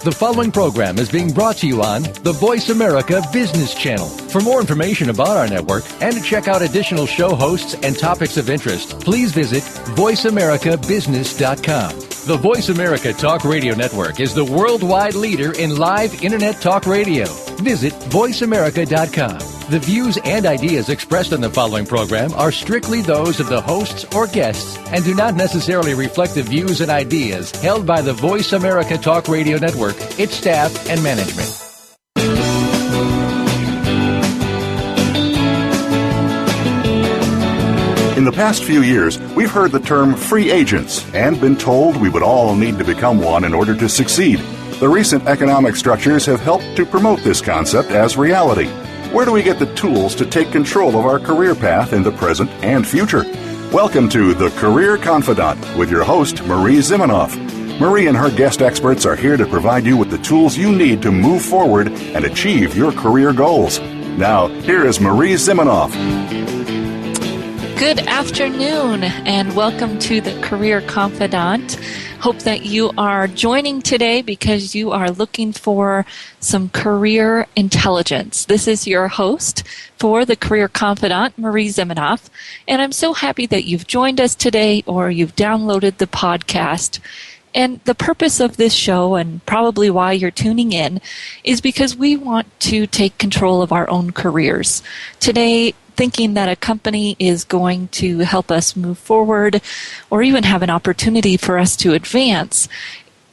The following program is being brought to you on the Voice America Business Channel. For more information about our network and to check out additional show hosts and topics of interest, please visit voiceamericabusiness.com. The Voice America Talk Radio Network is the worldwide leader in live Internet talk radio. Visit voiceamerica.com. The views and ideas expressed on the following program are strictly those of the hosts or guests and do not necessarily reflect the views and ideas held by the Voice America Talk Radio Network, its staff, and management. In the past few years, we've heard the term free agents and been told we would all need to become one in order to succeed. The recent economic structures have helped to promote this concept as reality. Where do we get the tools to take control of our career path in the present and future? Welcome to the Career Confidante with your host, Marie Zimenoff. Marie and her guest experts are here to provide you with the tools you need to move forward and achieve your career goals. Now, here is Marie Zimenoff. Good afternoon and welcome to the Career Confidante. Hope that you are joining today because you are looking for some career intelligence. This is your host for the Career Confidante, Marie Zimenoff, and I'm so happy that you've joined us today or you've downloaded the podcast. And the purpose of this show, and probably why you're tuning in, is because we want to take control of our own careers. Today, thinking that a company is going to help us move forward or even have an opportunity for us to advance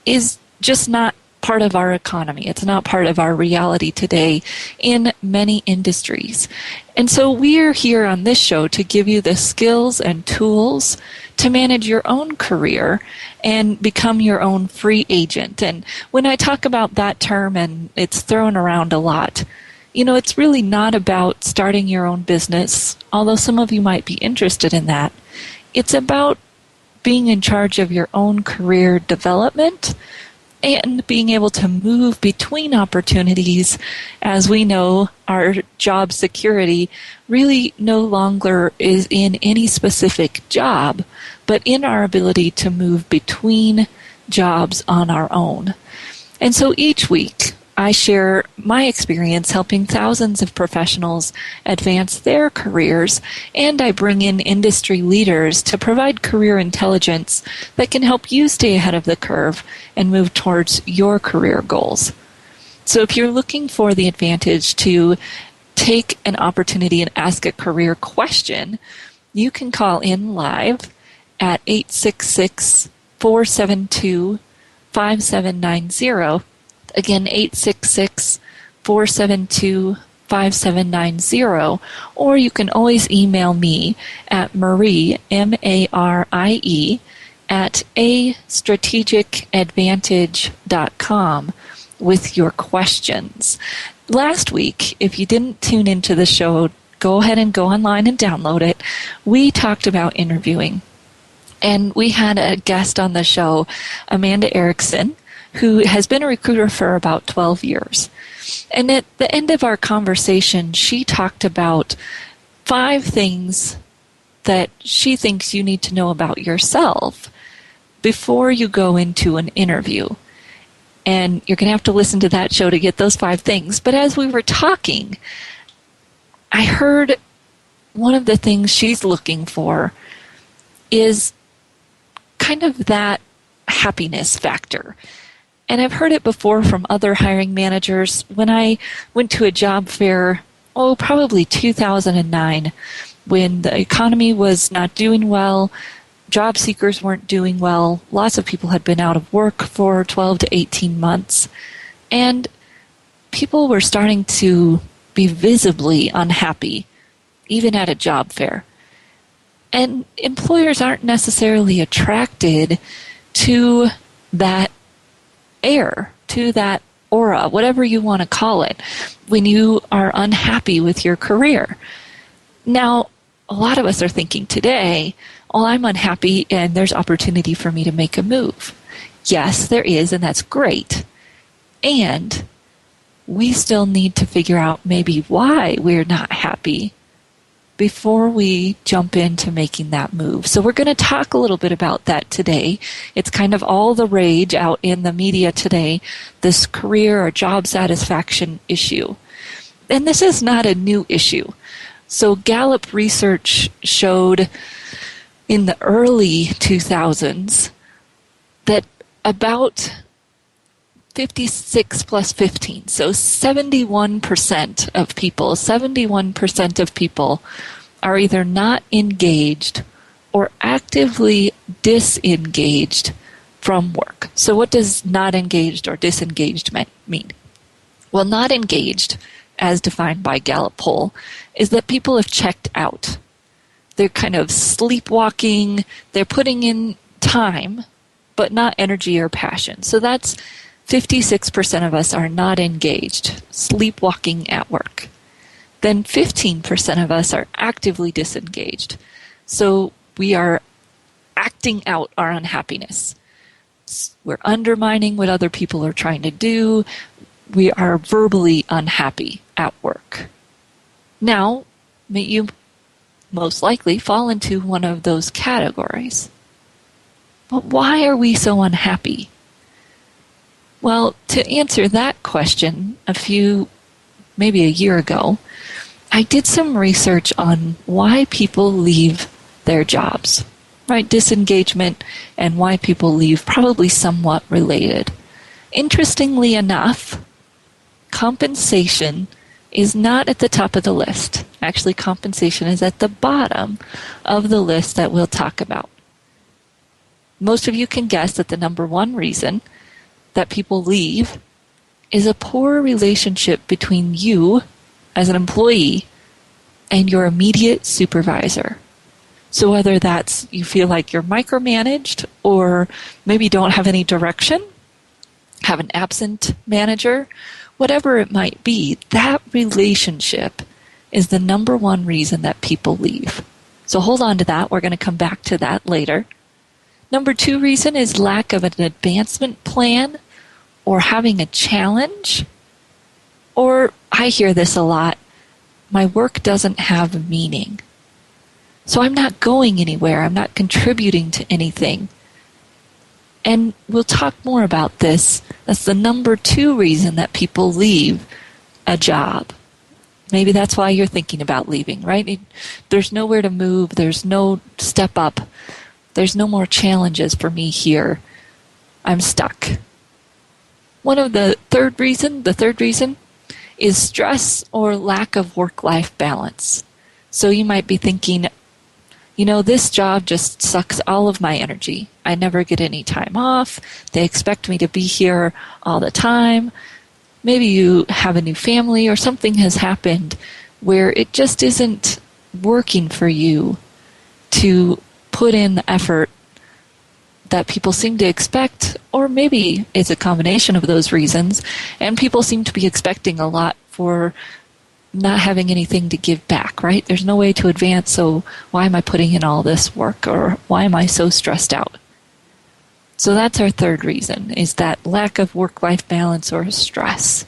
is just not part of our economy. It's not part of our reality today in many industries. And so we're here on this show to give you the skills and tools to manage your own career and become your own free agent. And when I talk about that term, and it's thrown around a lot, you know, it's really not about starting your own business, although some of you might be interested in that. It's about being in charge of your own career development and being able to move between opportunities. As we know, our job security really no longer is in any specific job, but in our ability to move between jobs on our own. And so each week, I share my experience helping thousands of professionals advance their careers, and I bring in industry leaders to provide career intelligence that can help you stay ahead of the curve and move towards your career goals. So if you're looking for the advantage to take an opportunity and ask a career question, you can call in live at 866-472-5790. Again, 866-472-5790, or you can always email me at Marie, M-A-R-I-E, at astrategicadvantage.com with your questions. Last week, if you didn't tune into the show, go ahead and go online and download it. We talked about interviewing, and we had a guest on the show, Amanda Erickson, who has been a recruiter for about 12 years. And at the end of our conversation, she talked about 5 things that she thinks you need to know about yourself before you go into an interview. And you're going to have to listen to that show to get those 5 things. But as we were talking, I heard one of the things she's looking for is kind of that happiness factor. And I've heard it before from other hiring managers. When I went to a job fair, probably 2009, when the economy was not doing well, job seekers weren't doing well, lots of people had been out of work for 12 to 18 months, and people were starting to be visibly unhappy, even at a job fair. And employers aren't necessarily attracted to that air, to that aura, whatever you want to call it, when you are unhappy with your career. Now, a lot of us are thinking today, I'm unhappy and there's opportunity for me to make a move. Yes, there is, and that's great. And we still need to figure out maybe why we're not happy before we jump into making that move. So we're going to talk a little bit about that today. It's kind of all the rage out in the media today, this career or job satisfaction issue. And this is not a new issue. So Gallup research showed in the early 2000s that about 56 plus 15, so 71% of people are either not engaged or actively disengaged from work. So what does not engaged or disengaged mean? Well, not engaged, as defined by Gallup poll, is that people have checked out. They're kind of sleepwalking, they're putting in time, but not energy or passion. So that's 56% of us are not engaged, sleepwalking at work. Then 15% of us are actively disengaged. So we are acting out our unhappiness. We're undermining what other people are trying to do. We are verbally unhappy at work. Now, you most likely fall into one of those categories. But why are we so unhappy? Well, to answer that question, maybe a year ago, I did some research on why people leave their jobs, right? Disengagement and why people leave, probably somewhat related. Interestingly enough, compensation is not at the top of the list. Actually, compensation is at the bottom of the list that we'll talk about. Most of you can guess that the number one reason that people leave is a poor relationship between you as an employee and your immediate supervisor. So whether that's you feel like you're micromanaged or maybe don't have any direction, have an absent manager, whatever it might be, that relationship is the number one reason that people leave. So hold on to that. We're going to come back to that later. Number two reason is lack of an advancement plan or having a challenge. Or I hear this a lot, my work doesn't have meaning. So I'm not going anywhere. I'm not contributing to anything. And we'll talk more about this. That's the number two reason that people leave a job. Maybe that's why you're thinking about leaving, right? There's nowhere to move. There's no step up. There's no more challenges for me here. I'm stuck. The third reason is stress or lack of work-life balance. So you might be thinking, this job just sucks all of my energy. I never get any time off. They expect me to be here all the time. Maybe you have a new family or something has happened where it just isn't working for you to put in the effort that people seem to expect, or maybe it's a combination of those reasons, and people seem to be expecting a lot for not having anything to give back, right? There's no way to advance, so why am I putting in all this work, or why am I so stressed out? So that's our third reason, is that lack of work-life balance or stress.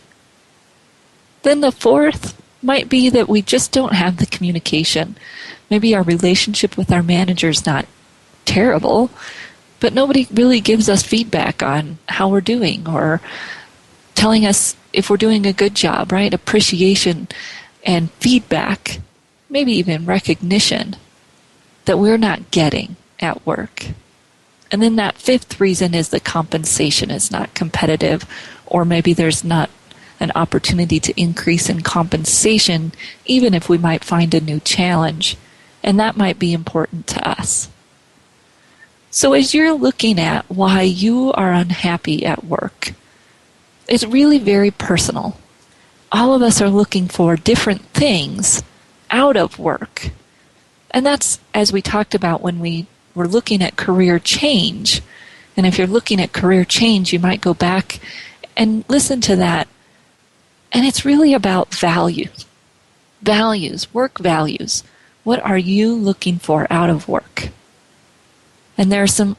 Then the fourth might be that we just don't have the communication. Maybe our relationship with our manager is not terrible, but nobody really gives us feedback on how we're doing or telling us if we're doing a good job, right? Appreciation and feedback, maybe even recognition that we're not getting at work. And then that fifth reason is the compensation is not competitive, or maybe there's not an opportunity to increase in compensation, even if we might find a new challenge. And that might be important to us. So as you're looking at why you are unhappy at work, it's really very personal. All of us are looking for different things out of work. And that's, as we talked about when we were looking at career change. And if you're looking at career change, you might go back and listen to that. And it's really about values. Values, work values. What are you looking for out of work? And there are some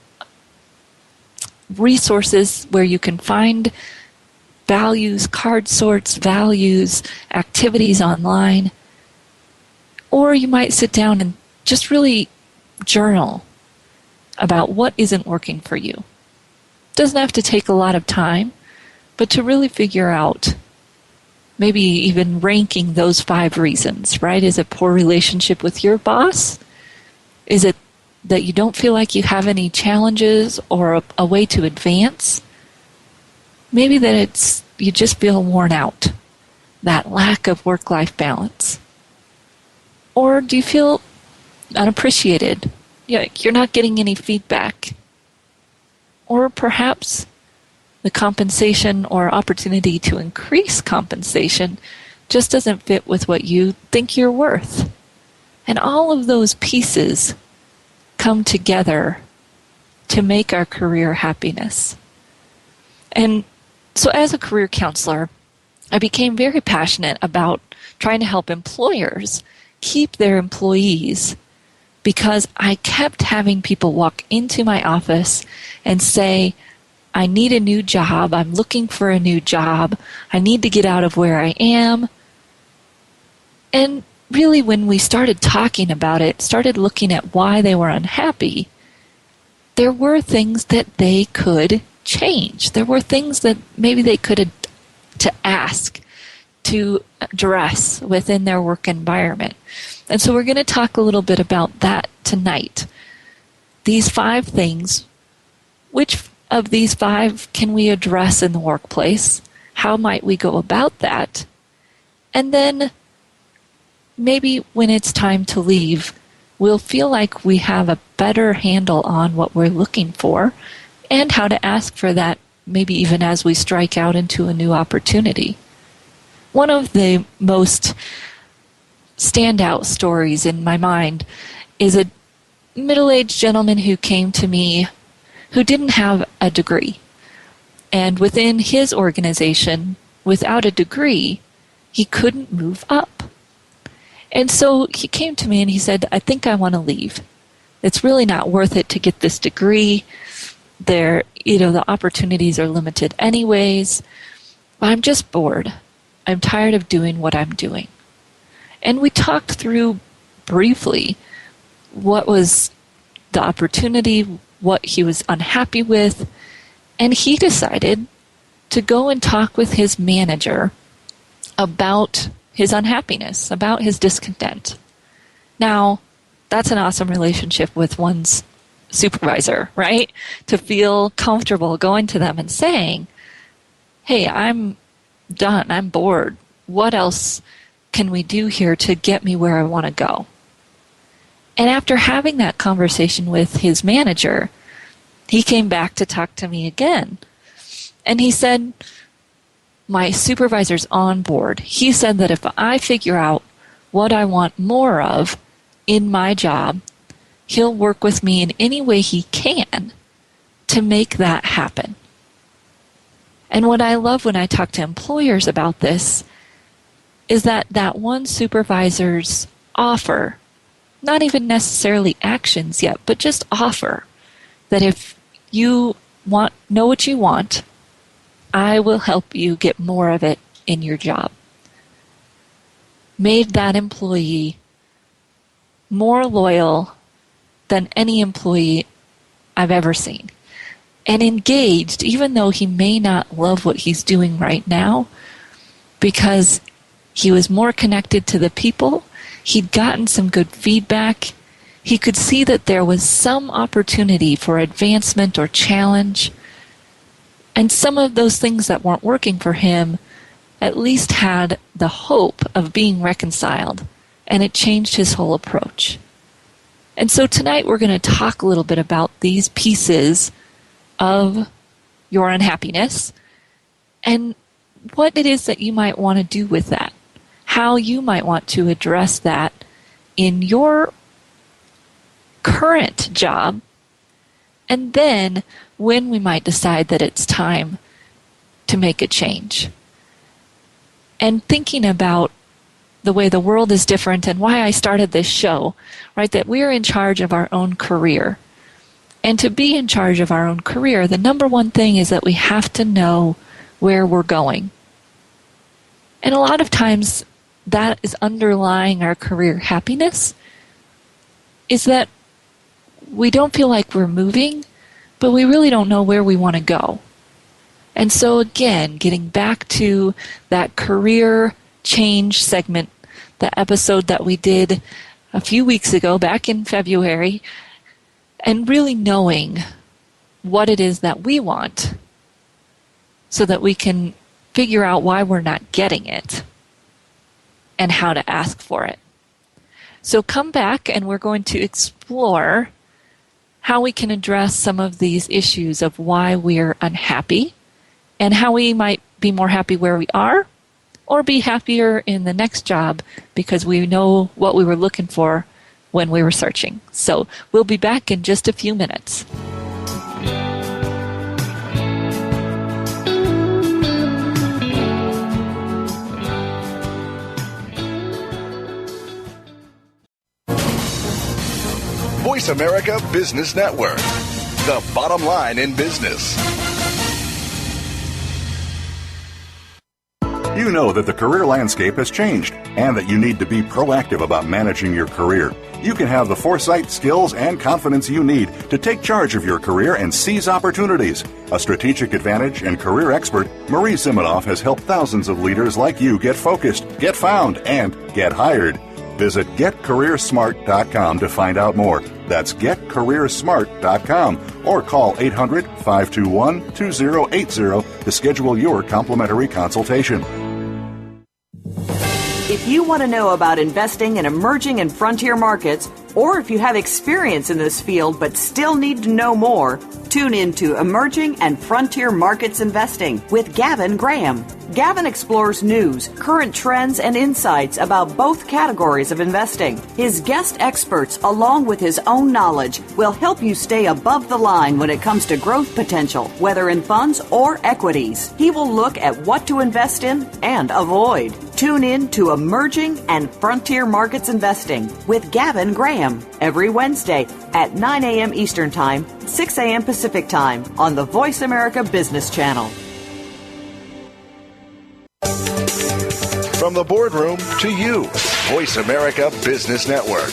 resources where you can find values, card sorts, values, activities online. Or you might sit down and just really journal about what isn't working for you. Doesn't have to take a lot of time, but to really figure out, maybe even ranking those 5 reasons, right? Is it poor relationship with your boss? Is it that you don't feel like you have any challenges or a way to advance? Maybe that it's you just feel worn out, that lack of work-life balance. Or do you feel unappreciated? You're not getting any feedback. Or perhaps the compensation or opportunity to increase compensation just doesn't fit with what you think you're worth. And all of those pieces come together to make our career happiness. And so as a career counselor, I became very passionate about trying to help employers keep their employees, because I kept having people walk into my office and say, I need a new job, I'm looking for a new job, I need to get out of where I am. And really when we started talking about it, started looking at why they were unhappy, there were things that they could change. There were things that maybe they could to ask to address within their work environment. And so we're going to talk a little bit about that tonight. These 5 things, which of these 5 can we address in the workplace? How might we go about that? And then maybe when it's time to leave, we'll feel like we have a better handle on what we're looking for and how to ask for that, maybe even as we strike out into a new opportunity. One of the most standout stories in my mind is a middle-aged gentleman who came to me who didn't have a degree. And within his organization, without a degree, he couldn't move up. And so he came to me and he said, I think I want to leave. It's really not worth it to get this degree. The opportunities are limited anyways. I'm just bored. I'm tired of doing what I'm doing. And we talked through briefly what was the opportunity, what he was unhappy with, and he decided to go and talk with his manager about his unhappiness, about his discontent. Now, that's an awesome relationship with one's supervisor, right? To feel comfortable going to them and saying, hey, I'm done, I'm bored. What else can we do here to get me where I want to go? And after having that conversation with his manager, he came back to talk to me again. And he said, my supervisor's on board. He said that if I figure out what I want more of in my job, he'll work with me in any way he can to make that happen. And what I love when I talk to employers about this is that one supervisor's offer, not even necessarily actions yet, but just offer, that if you know what you want, I will help you get more of it in your job, made that employee more loyal than any employee I've ever seen, and engaged, even though he may not love what he's doing right now, because he was more connected to the people, he'd gotten some good feedback, he could see that there was some opportunity for advancement or challenge, and some of those things that weren't working for him at least had the hope of being reconciled, and it changed his whole approach. And so tonight we're going to talk a little bit about these pieces of your unhappiness and what it is that you might want to do with that, how you might want to address that in your current job, and then when we might decide that it's time to make a change. And thinking about the way the world is different and why I started this show, right, that we're in charge of our own career. And to be in charge of our own career, the number one thing is that we have to know where we're going. And a lot of times that is underlying our career happiness is that we don't feel like we're moving, but we really don't know where we want to go. And so again, getting back to that career change segment, the episode that we did a few weeks ago, back in February, and really knowing what it is that we want so that we can figure out why we're not getting it and how to ask for it. So come back and we're going to explore how we can address some of these issues of why we're unhappy and how we might be more happy where we are or be happier in the next job because we know what we were looking for when we were searching. So we'll be back in just a few minutes. Voice America Business Network, the bottom line in business. You know that the career landscape has changed and that you need to be proactive about managing your career. You can have the foresight, skills, and confidence you need to take charge of your career and seize opportunities. A strategic advantage and career expert, Marie Zimenoff has helped thousands of leaders like you get focused, get found, and get hired. Visit getcareersmart.com to find out more. That's getcareersmart.com or call 800-521-2080 to schedule your complimentary consultation. If you want to know about investing in emerging and frontier markets, or if you have experience in this field but still need to know more, tune in to Emerging and Frontier Markets Investing with Gavin Graham. Gavin explores news, current trends, and insights about both categories of investing. His guest experts, along with his own knowledge, will help you stay above the line when it comes to growth potential, whether in funds or equities. He will look at what to invest in and avoid. Tune in to Emerging and Frontier Markets Investing with Gavin Graham every Wednesday at 9 a.m. Eastern Time, 6 a.m. Pacific Time on the Voice America Business Channel. From the boardroom to you, Voice America Business Network.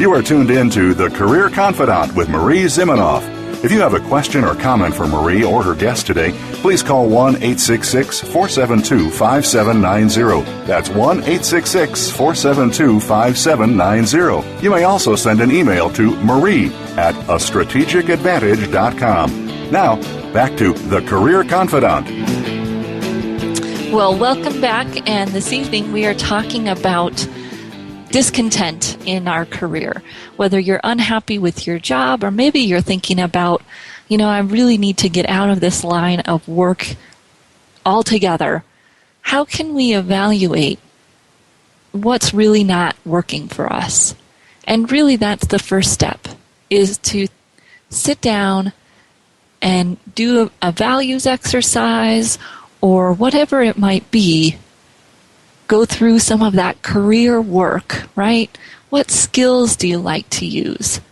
You are tuned in to The Career Confidante with Marie Zimenoff. If you have a question or comment for Marie or her guest today, please call 1-866-472-5790. That's 1-866-472-5790. You may also send an email to marie@astrategicadvantage.com. Now, back to The Career Confidante. Well, welcome back, and this evening we are talking about discontent in our career. Whether you're unhappy with your job or maybe you're thinking about, I really need to get out of this line of work altogether. How can we evaluate what's really not working for us? And really that's the first step, is to sit down and do a values exercise or whatever it might be. Go through some of that career work, right? What skills do you like to use?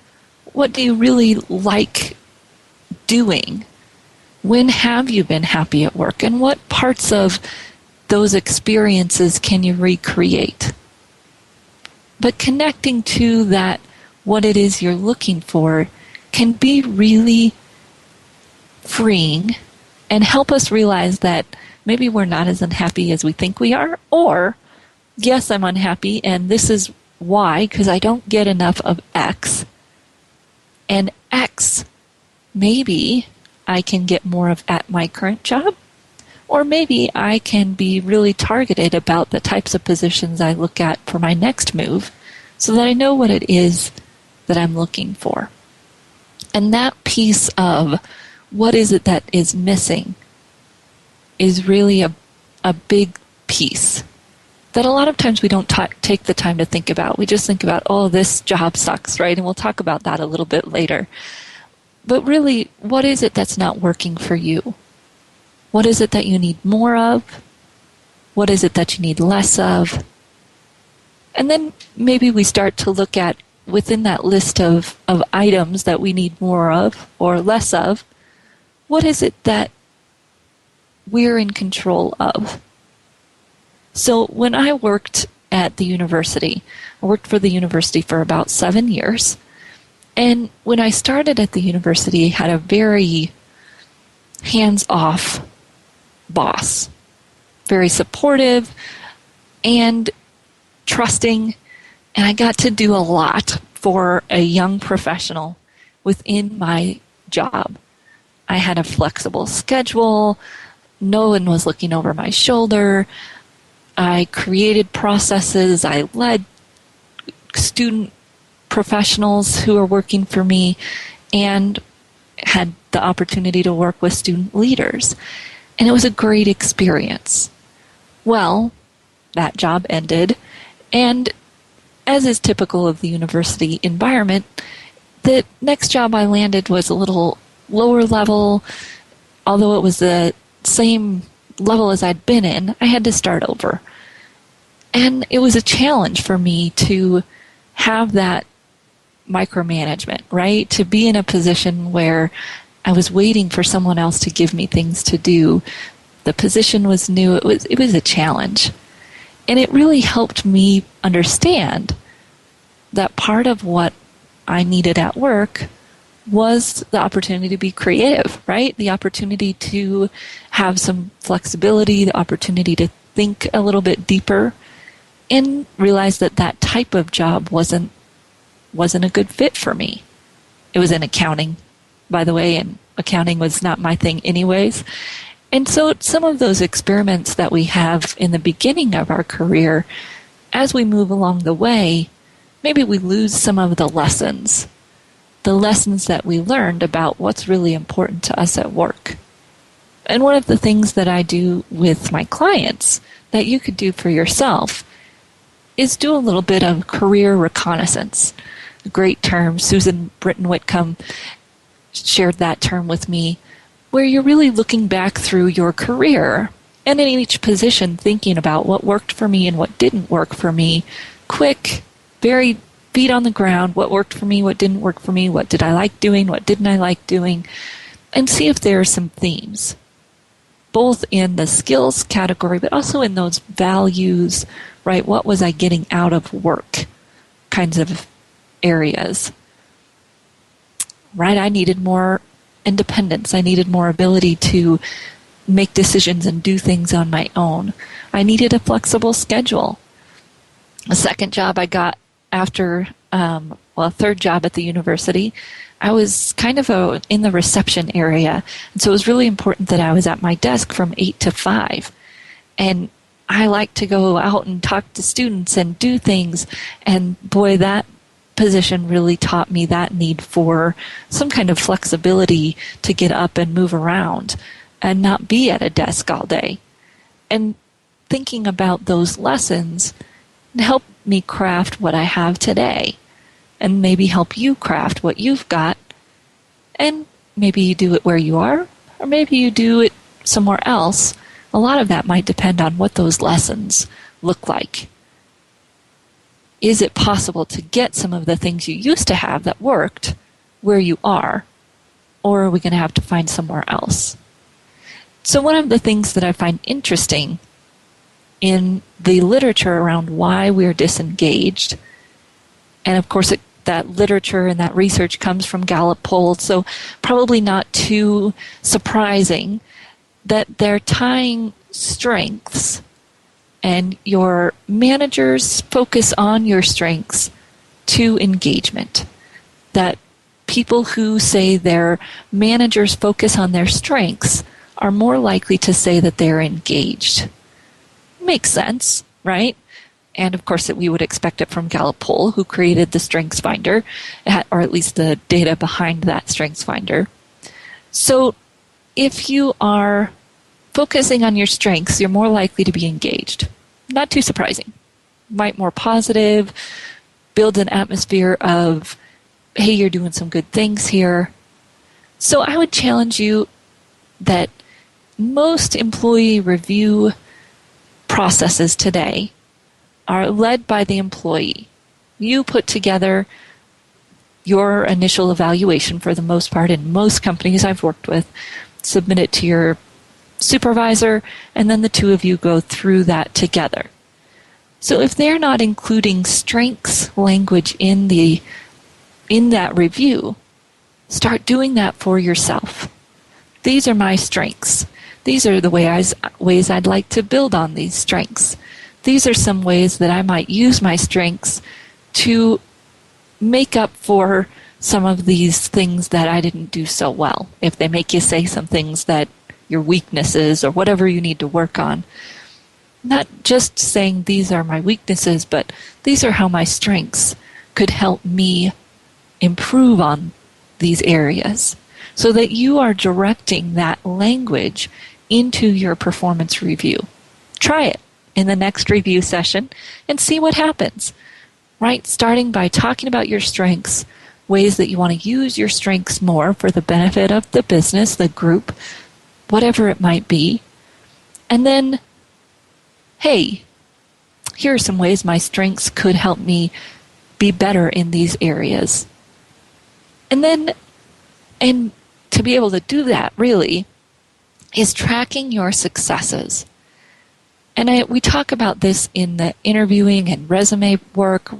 What do you really like doing? When have you been happy at work? And what parts of those experiences can you recreate? But connecting to that, what it is you're looking for, can be really freeing and help us realize that maybe we're not as unhappy as we think we are, or, yes, I'm unhappy, and this is why, because I don't get enough of X. And X, maybe I can get more of at my current job, or maybe I can be really targeted about the types of positions I look at for my next move so that I know what it is that I'm looking for. And that piece of what is it that is missing is really a big piece that a lot of times we don't take the time to think about. We just think about, oh, this job sucks, right? And we'll talk about that a little bit later. But really, what is it that's not working for you? What is it that you need more of? What is it that you need less of? And then maybe we start to look at, within that list of items that we need more of or less of, what is it that we're in control of? So when I worked at the university, I worked for the university for about 7 years. And when I started at the university, I had a very hands-off boss, very supportive and trusting, and I got to do a lot for a young professional within my job. I had a flexible schedule. No one was looking over my shoulder. I created processes. I led student professionals who were working for me and had the opportunity to work with student leaders. And it was a great experience. Well, that job ended, and as is typical of the university environment, the next job I landed was a little lower level. Although it was the same level as I'd been in, I had to start over. And it was a challenge for me to have that micromanagement, right? To be in a position where I was waiting for someone else to give me things to do. The position was new. It was a challenge. And it really helped me understand that part of what I needed at work was the opportunity to be creative, right? The opportunity to have some flexibility, the opportunity to think a little bit deeper, and realize that that type of job wasn't a good fit for me. It was in accounting, by the way, and accounting was not my thing anyways. And so some of those experiments that we have in the beginning of our career, as we move along the way, maybe we lose some of the lessons that we learned about what's really important to us at work. And one of the things that I do with my clients that you could do for yourself is do a little bit of career reconnaissance. A great term. Susan Britton Whitcomb shared that term with me, where you're really looking back through your career and in each position thinking about what worked for me and what didn't work for me. Quick, very feet on the ground, what worked for me, what didn't work for me, what did I like doing, what didn't I like doing, and see if there are some themes, both in the skills category, but also in those values, right? What was I getting out of work kinds of areas, right? I needed more independence. I needed more ability to make decisions and do things on my own. I needed a flexible schedule. A second job I got after, a third job at the university, I was kind of in the reception area. And so it was really important that I was at my desk from 8 to 5. And I like to go out and talk to students and do things. And boy, that position really taught me that need for some kind of flexibility to get up and move around and not be at a desk all day. And thinking about those lessons helped me craft what I have today, and maybe help you craft what you've got. And maybe you do it where you are, or maybe you do it somewhere else. A lot of that might depend on what those lessons look like. Is it possible to get some of the things you used to have that worked where you are, or are we going to have to find somewhere else? So one of the things that I find interesting in the literature around why we're disengaged, and of course that literature and that research comes from Gallup polls, so probably not too surprising that they're tying strengths and your managers focus on your strengths to engagement. That people who say their managers focus on their strengths are more likely to say that they're engaged. Makes sense, right? And of course that we would expect it from Gallup poll, who created the Strengths Finder, or at least the data behind that Strengths Finder. So if you are focusing on your strengths, you're more likely to be engaged. Not too surprising. Might more positive, build an atmosphere of, hey, you're doing some good things here. So I would challenge you that most employee review processes today are led by the employee. You put together your initial evaluation for the most part in most companies I've worked with. submit it to your supervisor, and then the two of you go through that together. So if they're not including strengths language in that review, start doing that for yourself. These are my strengths. These are the ways I'd like to build on these strengths. These are some ways that I might use my strengths to make up for some of these things that I didn't do so well. If they make you say some things that your weaknesses or whatever you need to work on. Not just saying these are my weaknesses, but these are how my strengths could help me improve on these areas, so that you are directing that language into your performance review. Try it in the next review session and see what happens, right? Starting by talking about your strengths, ways that you want to use your strengths more for the benefit of the business, the group, whatever it might be. And then, hey, here are some ways my strengths could help me be better in these areas. And to be able to do that, really, is tracking your successes. And we talk about this in the interviewing and resume work,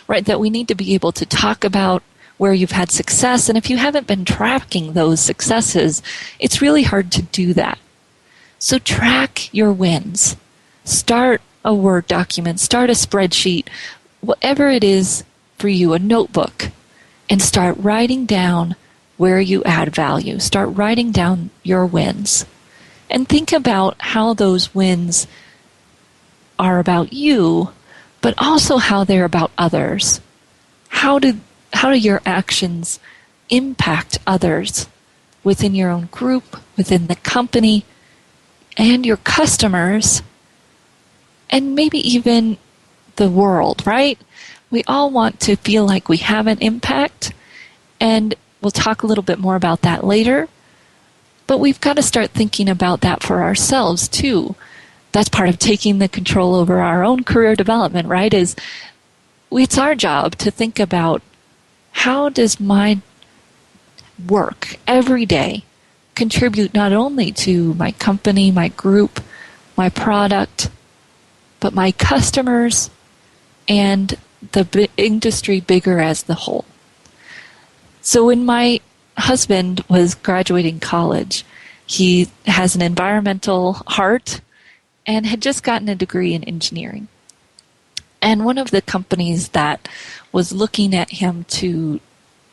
right, that we need to be able to talk about where you've had success. And if you haven't been tracking those successes, it's really hard to do that. So track your wins. Start a Word document, start a spreadsheet, whatever it is for you, a notebook, and start writing down where you add value. Start writing down your wins. And think about how those wins are about you, but also how they're about others. How do your actions impact others within your own group, within the company, and your customers, and maybe even the world, right? We all want to feel like we have an impact, and we'll talk a little bit more about that later. But we've got to start thinking about that for ourselves, too. That's part of taking the control over our own career development, right? It's our job to think about, how does my work every day contribute not only to my company, my group, my product, but my customers and the industry bigger as the whole. So when my husband was graduating college, he has an environmental heart and had just gotten a degree in engineering. And one of the companies that was looking at him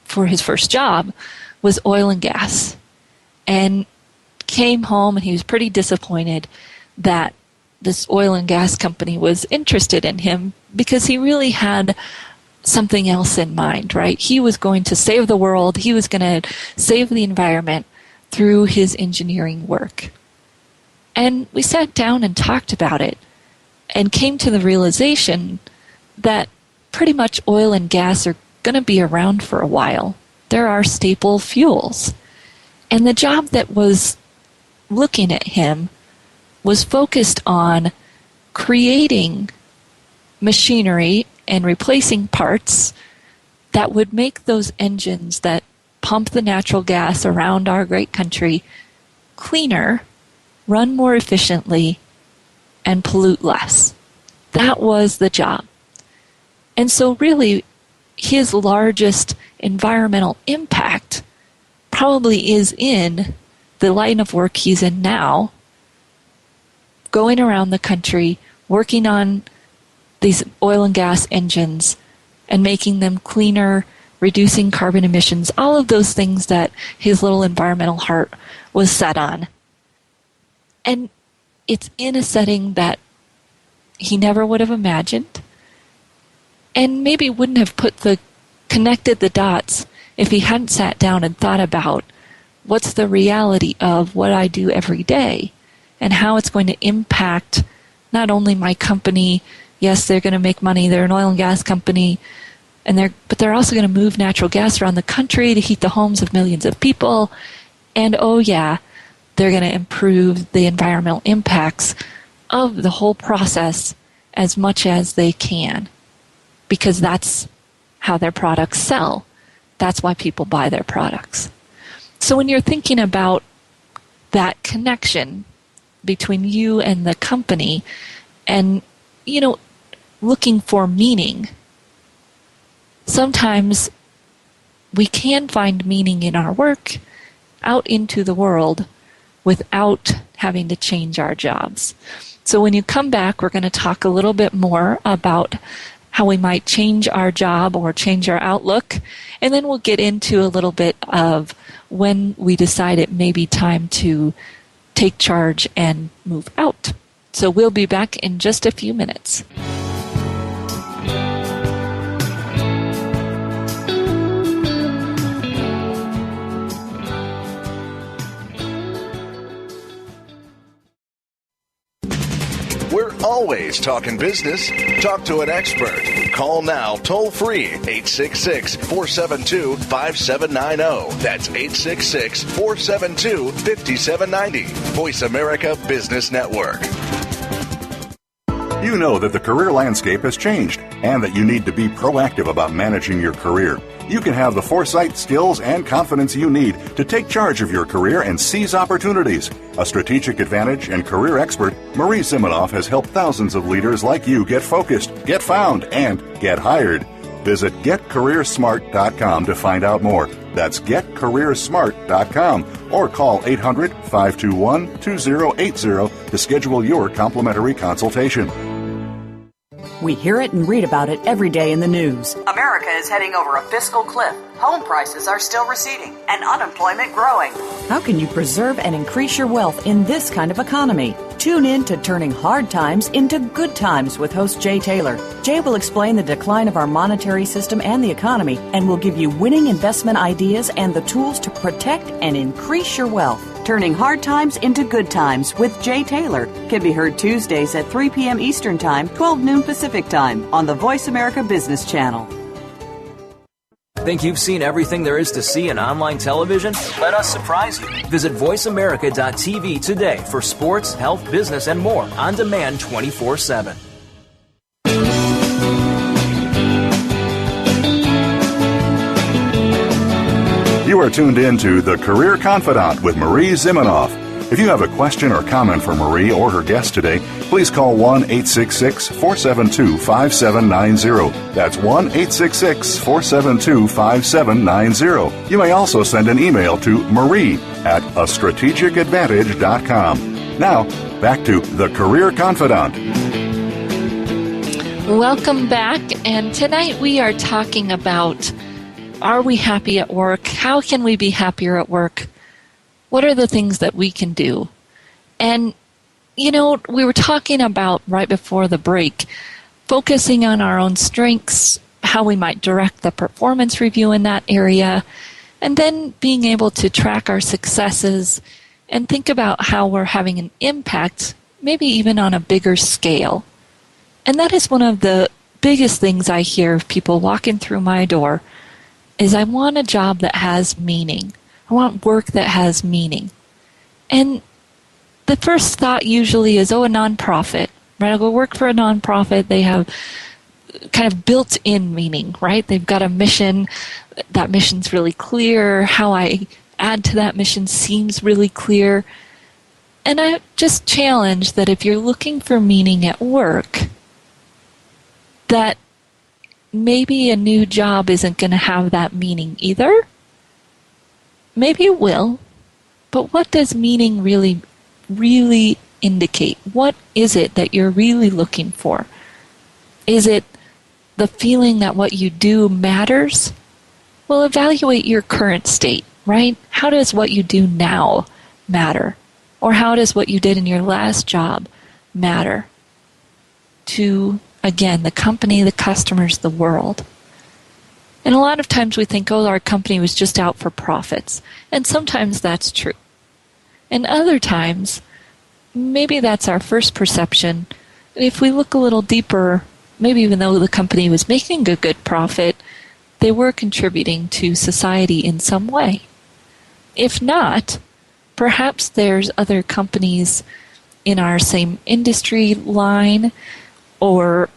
for his first job was oil and gas. And came home and he was pretty disappointed that this oil and gas company was interested in him, because he really had something else in mind, right? He was going to save the world. He was going to save the environment through his engineering work. And we sat down and talked about it and came to the realization that pretty much oil and gas are going to be around for a while. There are staple fuels. And the job that was looking at him was focused on creating machinery and replacing parts that would make those engines that pump the natural gas around our great country cleaner, run more efficiently, and pollute less. That was the job. And so really, his largest environmental impact probably is in the line of work he's in now, going around the country, working on these oil and gas engines and making them cleaner, reducing carbon emissions, all of those things that his little environmental heart was set on. And it's in a setting that he never would have imagined, and maybe wouldn't have connected the dots if he hadn't sat down and thought about what's the reality of what I do every day and how it's going to impact not only my company. Yes, they're going to make money. They're an oil and gas company, but they're also going to move natural gas around the country to heat the homes of millions of people. And oh yeah, they're going to improve the environmental impacts of the whole process as much as they can, because that's how their products sell. That's why people buy their products. So when you're thinking about that connection between you and the company and, looking for meaning. Sometimes we can find meaning in our work out into the world without having to change our jobs. So when you come back, we're going to talk a little bit more about how we might change our job or change our outlook, and then we'll get into a little bit of when we decide it may be time to take charge and move out. So we'll be back in just a few minutes. We're always talking business. Talk to an expert. Call now toll free 866-472-5790. That's 866-472-5790. Voice America Business Network. You know that the career landscape has changed and that you need to be proactive about managing your career. You can have the foresight, skills, and confidence you need to take charge of your career and seize opportunities. A strategic advantage and career expert, Marie Zimenoff has helped thousands of leaders like you get focused, get found, and get hired. Visit getcareersmart.com to find out more. That's getcareersmart.com or call 800-521-2080 to schedule your complimentary consultation. We hear it and read about it every day in the news. America is heading over a fiscal cliff. Home prices are still receding and unemployment growing. How can you preserve and increase your wealth in this kind of economy? Tune in to Turning Hard Times into Good Times with host Jay Taylor. Jay will explain the decline of our monetary system and the economy and will give you winning investment ideas and the tools to protect and increase your wealth. Turning Hard Times into Good Times with Jay Taylor can be heard Tuesdays at 3 p.m. Eastern Time, 12 noon Pacific Time on the Voice America Business Channel. Think you've seen everything there is to see in online television? Let us surprise you. Visit voiceamerica.tv today for sports, health, business, and more on demand 24/7. You are tuned in to The Career Confidante with Marie Zimenoff. If you have a question or comment for Marie or her guest today, please call 1-866-472-5790. That's 1-866-472-5790. You may also send an email to marie@astrategicadvantage.com. Now, back to The Career Confidante. Welcome back, and tonight we are talking about, are we happy at work? How can we be happier at work? What are the things that we can do? And, we were talking about right before the break, focusing on our own strengths, how we might direct the performance review in that area, and then being able to track our successes and think about how we're having an impact, maybe even on a bigger scale. And that is one of the biggest things I hear of people walking through my door is I want a job that has meaning. I want work that has meaning. And the first thought usually is, a nonprofit, right? I'll go work for a nonprofit. They have kind of built-in meaning, right? They've got a mission. That mission's really clear. How I add to that mission seems really clear. And I just challenge that if you're looking for meaning at work, that maybe a new job isn't going to have that meaning either. Maybe it will, but what does meaning really indicate? What is it that you're really looking for? Is it the feeling that what you do matters? Well, evaluate your current state, right? How does what you do now matter? Or how does what you did in your last job matter to, again, the company, the customers, the world? And a lot of times we think, our company was just out for profits. And sometimes that's true. And other times, maybe that's our first perception. If we look a little deeper, maybe even though the company was making a good profit, they were contributing to society in some way. If not, perhaps there's other companies in our same industry line or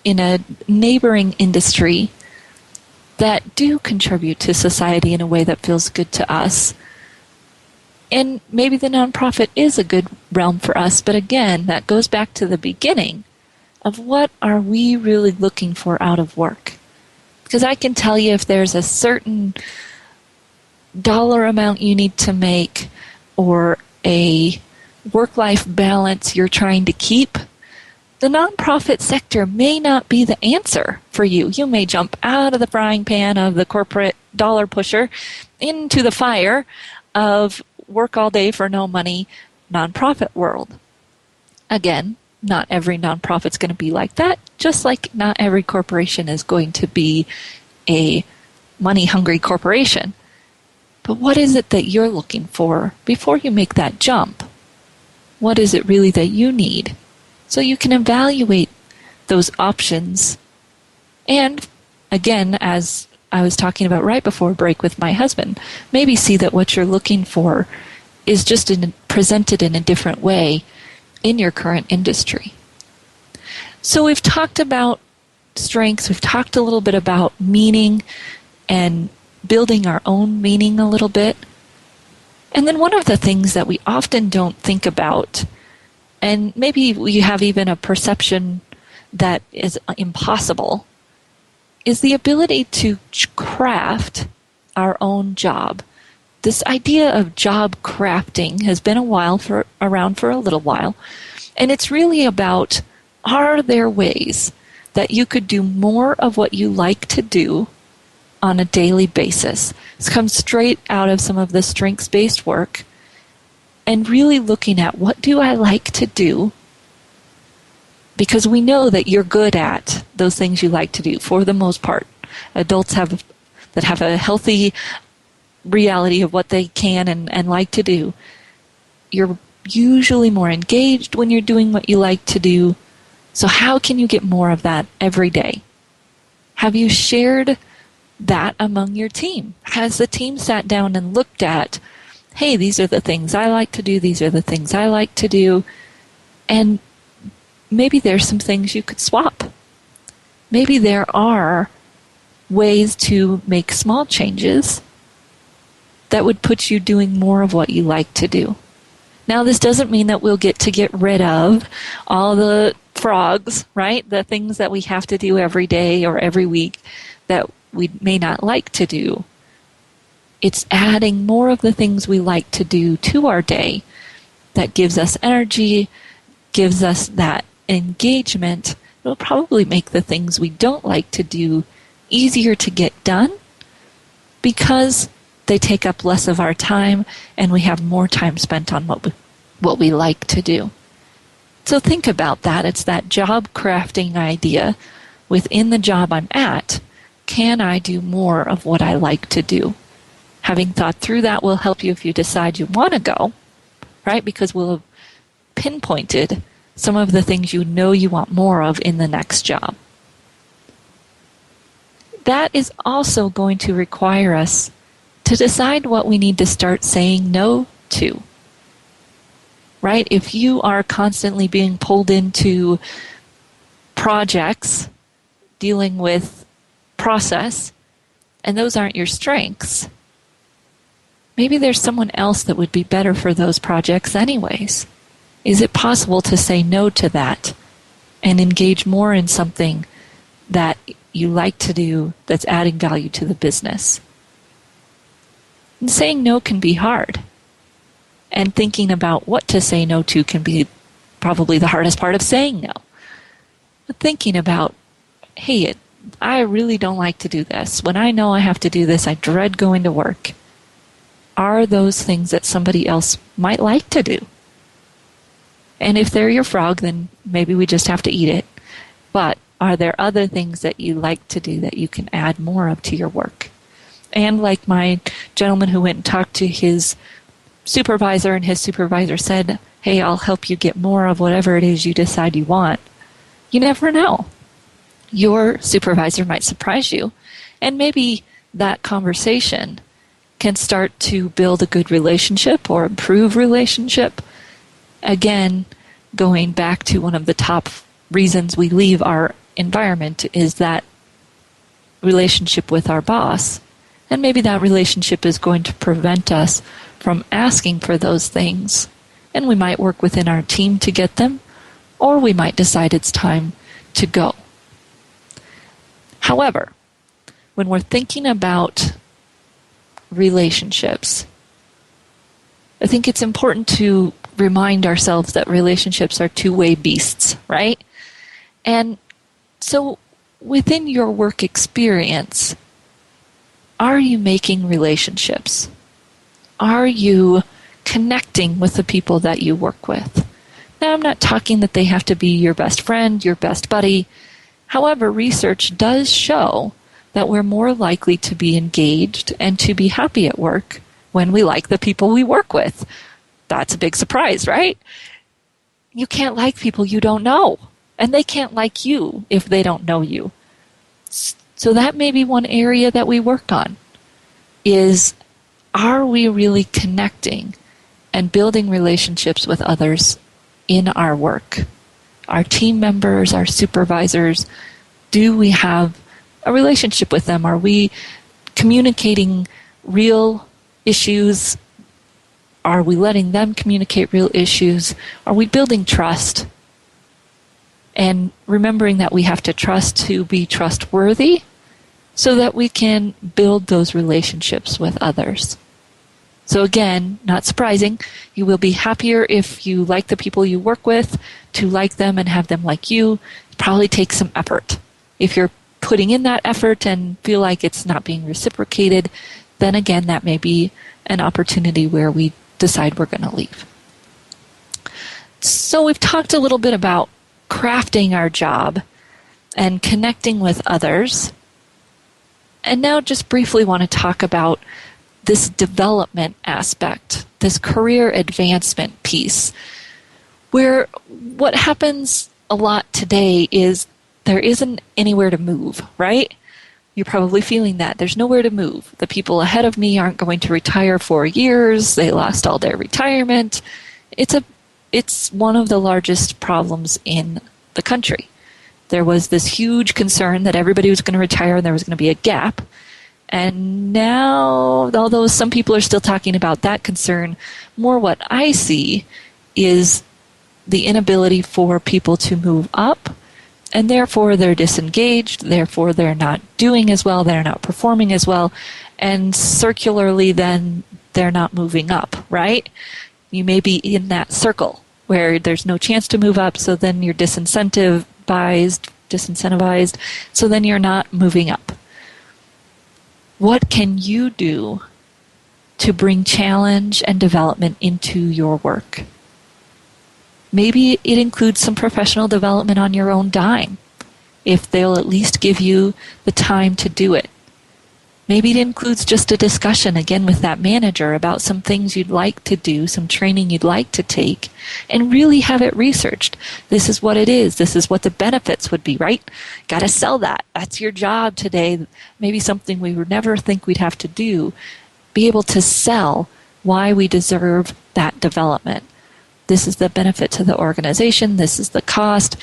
in a neighboring industry that do contribute to society in a way that feels good to us. And maybe the nonprofit is a good realm for us, but again, that goes back to the beginning of what are we really looking for out of work. Because I can tell you if there's a certain dollar amount you need to make or a work-life balance you're trying to keep, the nonprofit sector may not be the answer for you. You may jump out of the frying pan of the corporate dollar pusher into the fire of work all day for no money nonprofit world. Again, not every nonprofit's going to be like that, just like not every corporation is going to be a money-hungry corporation. But what is it that you're looking for before you make that jump? What is it really that you need? So you can evaluate those options. And again, as I was talking about right before break with my husband, maybe see that what you're looking for is just presented in a different way in your current industry. So we've talked about strengths, we've talked a little bit about meaning and building our own meaning a little bit. And then one of the things that we often don't think about, and maybe we have even a perception that is impossible, is the ability to craft our own job. This idea of job crafting has been around for a little while, and it's really about, are there ways that you could do more of what you like to do on a daily basis? This comes straight out of some of the strengths-based work, and really looking at what do I like to do, because we know that you're good at those things you like to do for the most part. Adults have a healthy reality of what they can and like to do. You're usually more engaged when you're doing what you like to do. So how can you get more of that every day? Have you shared that among your team? Has the team sat down and looked at, hey, these are the things I like to do, these are the things I like to do, and maybe there's some things you could swap. Maybe there are ways to make small changes that would put you doing more of what you like to do. Now, this doesn't mean that we'll get rid of all the frogs, right? The things that we have to do every day or every week that we may not like to do. It's adding more of the things we like to do to our day that gives us energy, gives us that engagement. It'll probably make the things we don't like to do easier to get done because they take up less of our time and we have more time spent on what we like to do. So think about that. It's that job crafting idea. Within the job I'm at, can I do more of what I like to do? Having thought through that will help you if you decide you want to go, right? Because we'll have pinpointed some of the things you know you want more of in the next job. That is also going to require us to decide what we need to start saying no to. Right? If you are constantly being pulled into projects, dealing with process, and those aren't your strengths, maybe there's someone else that would be better for those projects anyways. Is it possible to say no to that and engage more in something that you like to do that's adding value to the business? And saying no can be hard. And thinking about what to say no to can be probably the hardest part of saying no. But thinking about, hey, I really don't like to do this. When I know I have to do this, I dread going to work. Are those things that somebody else might like to do? And if they're your frog, then maybe we just have to eat it. But are there other things that you like to do that you can add more of to your work? And like my gentleman who went and talked to his supervisor, and his supervisor said, hey, I'll help you get more of whatever it is you decide you want. You never know. Your supervisor might surprise you. And maybe that conversation can start to build a good relationship or improve relationship. Again, going back to one of the top reasons we leave our environment is that relationship with our boss. And maybe that relationship is going to prevent us from asking for those things. And we might work within our team to get them, or we might decide it's time to go. However, when we're thinking about relationships, I think it's important to remind ourselves that relationships are two-way beasts, right? And so within your work experience, are you making relationships? Are you connecting with the people that you work with? Now, I'm not talking that they have to be your best friend, your best buddy. However, research does show that we're more likely to be engaged and to be happy at work when we like the people we work with. That's a big surprise, right? You can't like people you don't know, and they can't like you if they don't know you. So that may be one area that we work on, is are we really connecting and building relationships with others in our work? Our team members, our supervisors, do we have a relationship with them? Are we communicating real issues? Are we letting them communicate real issues? Are we building trust? And remembering that we have to trust to be trustworthy so that we can build those relationships with others. So again, not surprising, you will be happier if you like the people you work with. To like them and have them like you probably takes some effort. If you're putting in that effort and feel like it's not being reciprocated, then again, that may be an opportunity where we decide we're going to leave. So we've talked a little bit about crafting our job and connecting with others. And now just briefly want to talk about this development aspect, this career advancement piece, where what happens a lot today is there isn't anywhere to move, right? You're probably feeling that. There's nowhere to move. The people ahead of me aren't going to retire for years. They lost all their retirement. It's one of the largest problems in the country. There was this huge concern that everybody was going to retire and there was going to be a gap. And now, although some people are still talking about that concern, more what I see is the inability for people to move up, and therefore they're disengaged, therefore they're not doing as well, they're not performing as well, and circularly then they're not moving up, right? You may be in that circle where there's no chance to move up, so then you're disincentivized, so then you're not moving up. What can you do to bring challenge and development into your work? Maybe it includes some professional development on your own dime, if they'll at least give you the time to do it. Maybe it includes just a discussion, again, with that manager about some things you'd like to do, some training you'd like to take, and really have it researched. This is what it is. This is what the benefits would be, right? Got to sell that. That's your job today. Maybe something we would never think we'd have to do. Be able to sell why we deserve that development. This is the benefit to the organization. This is the cost.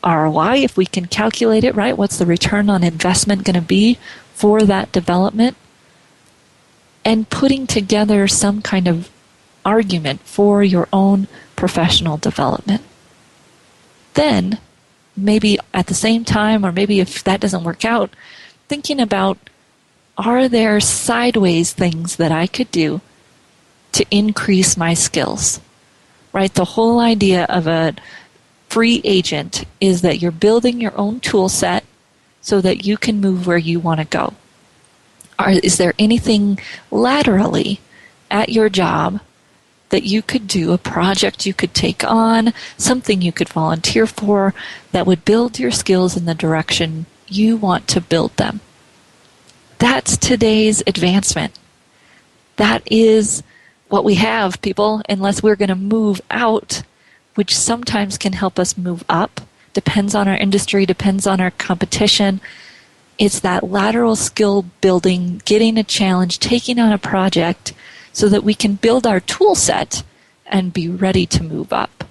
ROI, if we can calculate it, right? What's the return on investment going to be for that development? And putting together some kind of argument for your own professional development. Then, maybe at the same time, or maybe if that doesn't work out, thinking about, are there sideways things that I could do to increase my skills? Right? The whole idea of a free agent is that you're building your own tool set so that you can move where you want to go. Is there anything laterally at your job that you could do, a project you could take on, something you could volunteer for that would build your skills in the direction you want to build them? That's today's advancement. That is what we have, people, unless we're going to move out, which sometimes can help us move up. Depends on our industry, depends on our competition. It's that lateral skill building, getting a challenge, taking on a project so that we can build our tool set and be ready to move up.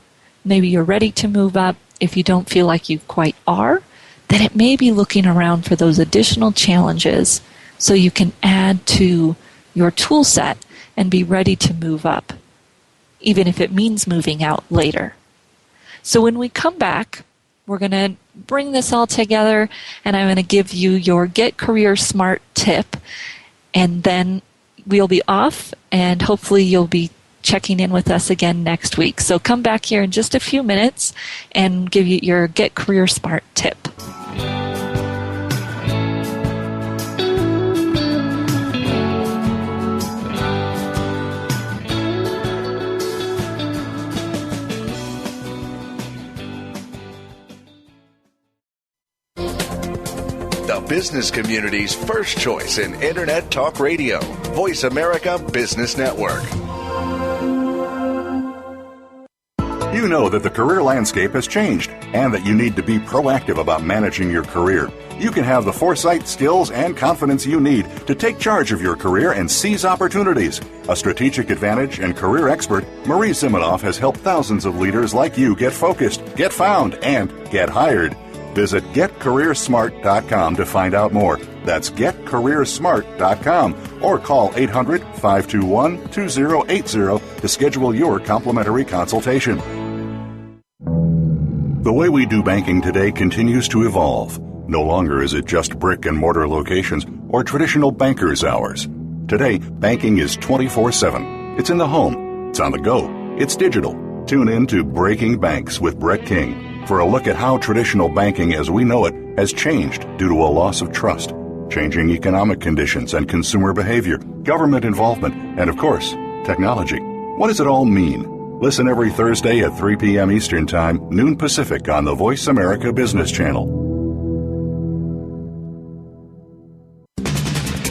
Maybe you're ready to move up. If you don't feel like you quite are, then it may be looking around for those additional challenges so you can add to your tool set and be ready to move up, even if it means moving out later. So when we come back, we're going to bring this all together, and I'm going to give you your Get Career Smart tip, and then we'll be off, and hopefully you'll be checking in with us again next week. So come back here in just a few minutes and give you your Get Career Smart tip. The business community's first choice in Internet Talk Radio. Voice America Business Network. You know that the career landscape has changed and that you need to be proactive about managing your career. You can have the foresight, skills, and confidence you need to take charge of your career and seize opportunities. A strategic advantage and career expert, Marie Zimenoff has helped thousands of leaders like you get focused, get found, and get hired. Visit getcareersmart.com to find out more. That's getcareersmart.com or call 800-521-2080 to schedule your complimentary consultation. The way we do banking today continues to evolve. No longer is it just brick and mortar locations or traditional banker's hours. Today, banking is 24/7. It's in the home. It's on the go. It's digital. Tune in to Breaking Banks with Brett King for a look at how traditional banking as we know it has changed due to a loss of trust, changing economic conditions and consumer behavior, government involvement, and of course, technology. What does it all mean? Listen every Thursday at 3 p.m. Eastern Time, noon Pacific on the Voice America Business Channel.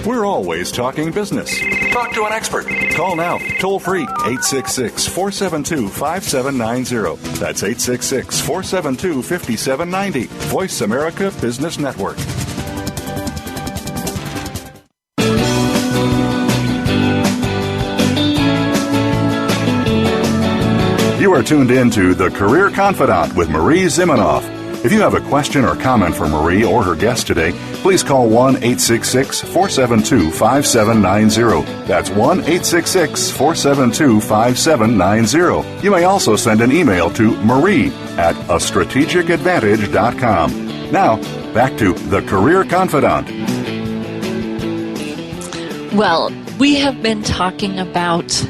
We're always talking business. Talk to an expert. Call now, toll free, 866-472-5790. That's 866-472-5790. Voice America Business Network. You are tuned in to The Career Confidante with Marie Zimenoff. If you have a question or comment for Marie or her guest today, please call 1-866-472-5790. That's 1-866-472-5790. You may also send an email to marie@astrategicadvantage.com. Now, back to The Career Confidante. Well, we have been talking about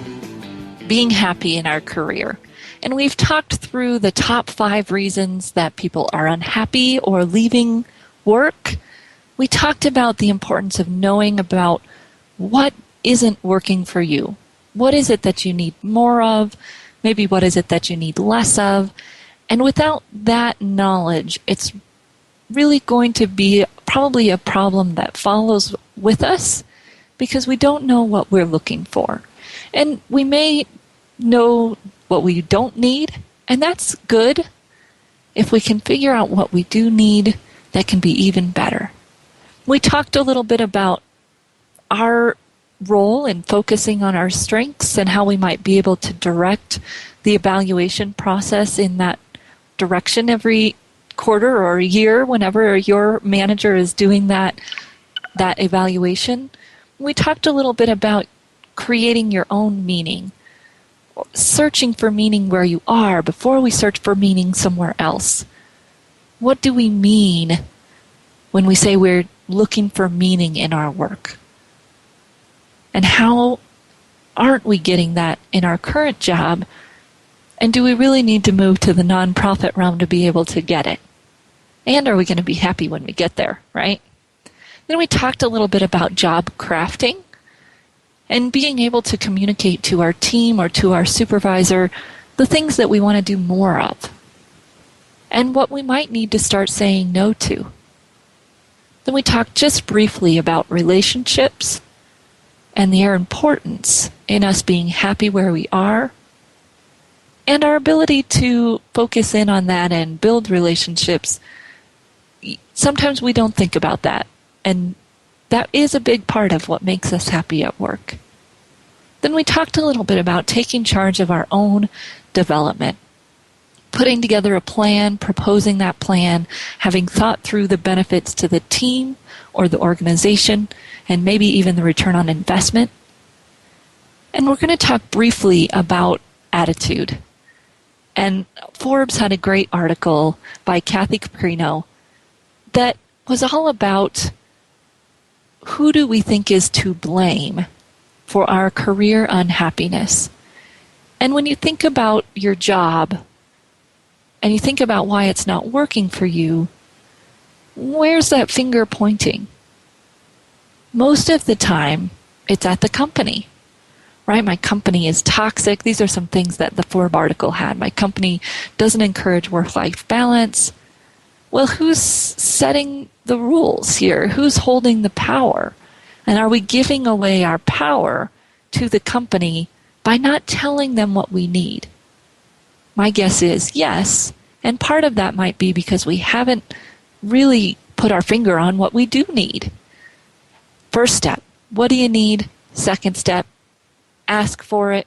being happy in our career. And we've talked through the top 5 reasons that people are unhappy or leaving work. We talked about the importance of knowing about what isn't working for you. What is it that you need more of? Maybe what is it that you need less of? And without that knowledge, it's really going to be probably a problem that follows with us because we don't know what we're looking for. And we may know what we don't need, and that's good. If we can figure out what we do need, that can be even better. We talked a little bit about our role in focusing on our strengths and how we might be able to direct the evaluation process in that direction every quarter or year whenever your manager is doing that evaluation. We talked a little bit about creating your own meaning, searching for meaning where you are before we search for meaning somewhere else. What do we mean when we say we're looking for meaning in our work? And how aren't we getting that in our current job? And do we really need to move to the nonprofit realm to be able to get it? And are we going to be happy when we get there, right? Then we talked a little bit about job crafting and being able to communicate to our team or to our supervisor the things that we want to do more of and what we might need to start saying no to. Then we talked just briefly about relationships and their importance in us being happy where we are and our ability to focus in on that and build relationships. Sometimes we don't think about that, and that is a big part of what makes us happy at work. Then we talked a little bit about taking charge of our own development. putting together a plan, proposing that plan, having thought through the benefits to the team or the organization, and maybe even the return on investment. And we're going to talk briefly about attitude. And Forbes had a great article by Kathy Caprino that was all about who do we think is to blame for our career unhappiness. And when you think about your job and you think about why it's not working for you, where's that finger pointing? Most of the time, it's at the company, right? My company is toxic. These are some things that the Forbes article had. My company doesn't encourage work-life balance. Well, who's setting the rules here? Who's holding the power? And are we giving away our power to the company by not telling them what we need? My guess is yes, and part of that might be because we haven't really put our finger on what we do need. First step, what do you need? Second step, ask for it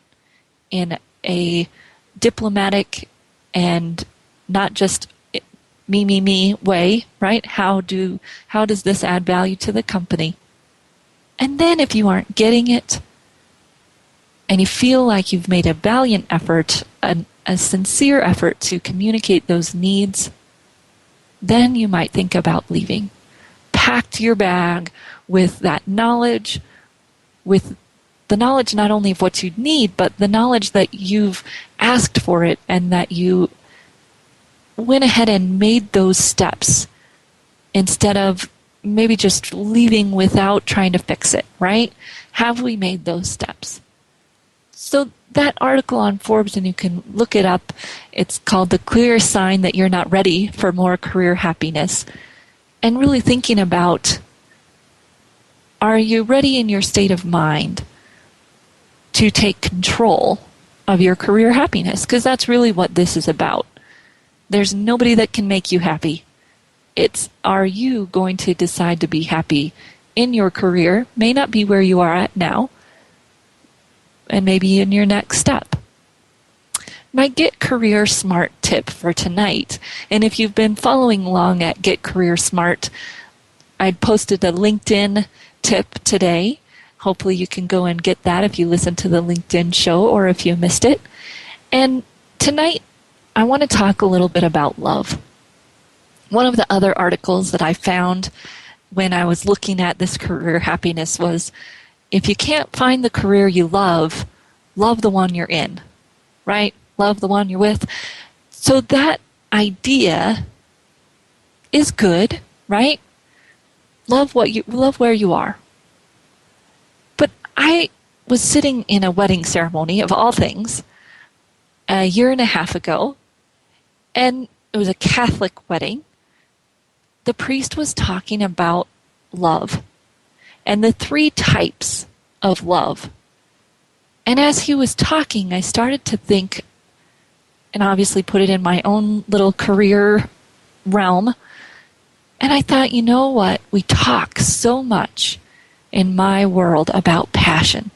in a diplomatic and not just me way, right? How does this add value to the company? And then if you aren't getting it, and you feel like you've made a valiant effort, a sincere effort to communicate those needs, then you might think about leaving. Pack your bag with that knowledge, with the knowledge not only of what you need, but the knowledge that you've asked for it and that you went ahead and made those steps instead of maybe just leaving without trying to fix it, right? Have we made those steps? So that article on Forbes, and you can look it up, it's called The Clear Sign That You're Not Ready for More Career Happiness. And really thinking about, are you ready in your state of mind to take control of your career happiness? Because that's really what this is about. There's nobody that can make you happy. It's, are you going to decide to be happy in your career? May not be where you are at now, and maybe in your next step. My Get Career Smart tip for tonight, and if you've been following along at Get Career Smart, I posted a LinkedIn tip today. Hopefully you can go and get that if you listen to the LinkedIn show or if you missed it. And tonight, I want to talk a little bit about love. One of the other articles that I found when I was looking at this career happiness was, if you can't find the career you love, love the one you're in, right? Love the one you're with. So that idea is good, right? Love where you are. But I was sitting in a wedding ceremony, of all things, a year and a half ago, and it was a Catholic wedding. The priest was talking about love and the 3 types of love. And as he was talking, I started to think, and obviously put it in my own little career realm, and I thought, you know what? We talk so much in my world about passion.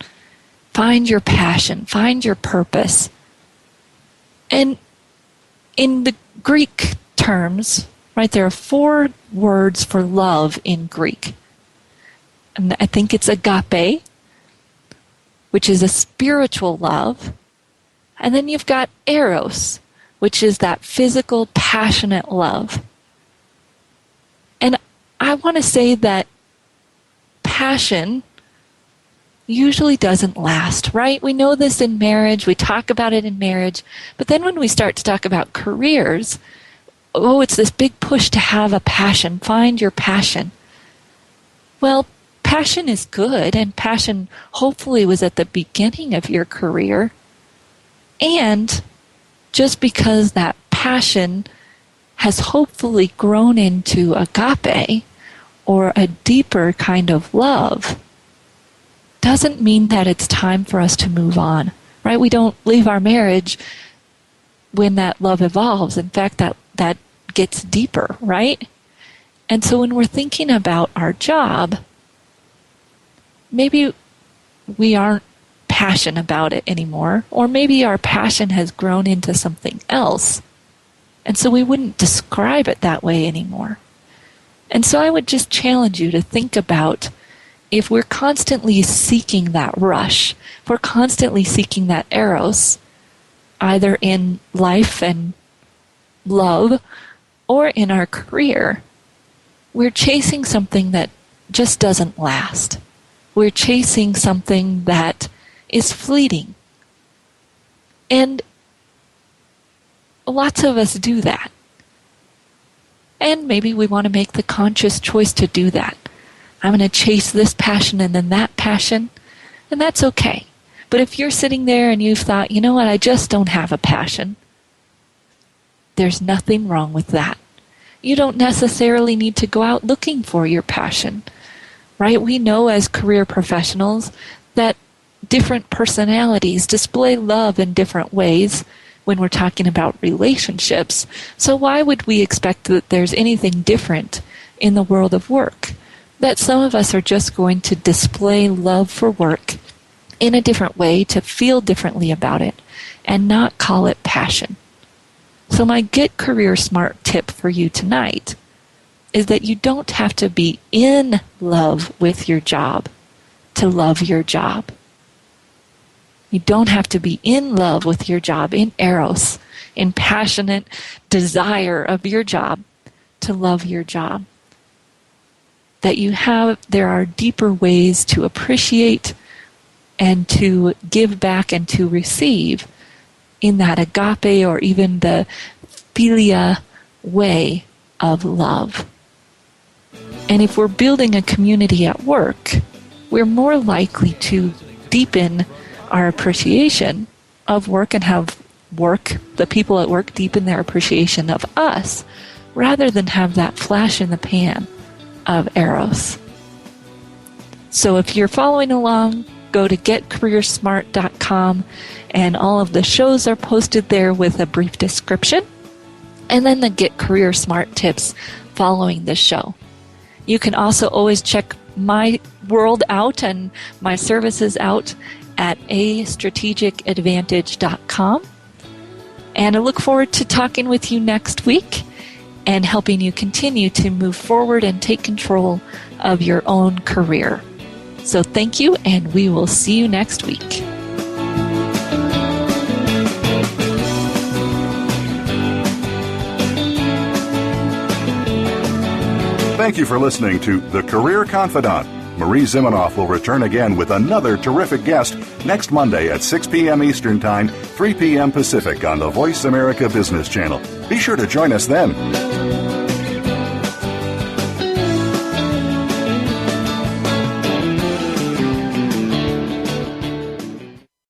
Find your passion. Find your purpose. And in the Greek terms, right, there are 4 words for love in Greek. And I think it's agape, which is a spiritual love. And then you've got eros, which is that physical, passionate love. And I want to say that passion usually doesn't last, right? We know this in marriage. We talk about it in marriage. But then when we start to talk about careers, oh, it's this big push to have a passion. Find your passion. Well, passion is good, and passion hopefully was at the beginning of your career. And just because that passion has hopefully grown into agape or a deeper kind of love doesn't mean that it's time for us to move on, right? We don't leave our marriage when that love evolves. In fact, that gets deeper, right? And so when we're thinking about our job, maybe we aren't passionate about it anymore, or maybe our passion has grown into something else. And so we wouldn't describe it that way anymore. And so I would just challenge you to think about, if we're constantly seeking that rush, if we're constantly seeking that eros, either in life and love or in our career, we're chasing something that just doesn't last. We're chasing something that is fleeting. And lots of us do that. And maybe we want to make the conscious choice to do that. I'm going to chase this passion and then that passion, and that's okay. But if you're sitting there and you've thought, you know what, I just don't have a passion, there's nothing wrong with that. You don't necessarily need to go out looking for your passion, right? We know as career professionals that different personalities display love in different ways when we're talking about relationships. So why would we expect that there's anything different in the world of work? That some of us are just going to display love for work in a different way, to feel differently about it, and not call it passion. So my Get Career Smart tip for you tonight is that you don't have to be in love with your job to love your job. You don't have to be in love with your job, in eros, in passionate desire of your job to love your job. That there are deeper ways to appreciate and to give back and to receive in that agape or even the philia way of love. And if we're building a community at work, we're more likely to deepen our appreciation of work and have the people at work deepen their appreciation of us, rather than have that flash in the pan of eros. So if you're following along, go to getcareersmart.com, and all of the shows are posted there with a brief description, and then the Get Career Smart tips following the show. You can also always check my world out and my services out at astrategicadvantage.com. And I look forward to talking with you next week and helping you continue to move forward and take control of your own career. So thank you, and we will see you next week. Thank you for listening to The Career Confidante. Marie Zimenoff will return again with another terrific guest next Monday at 6 p.m. Eastern Time, 3 p.m. Pacific on the Voice America Business Channel. Be sure to join us then.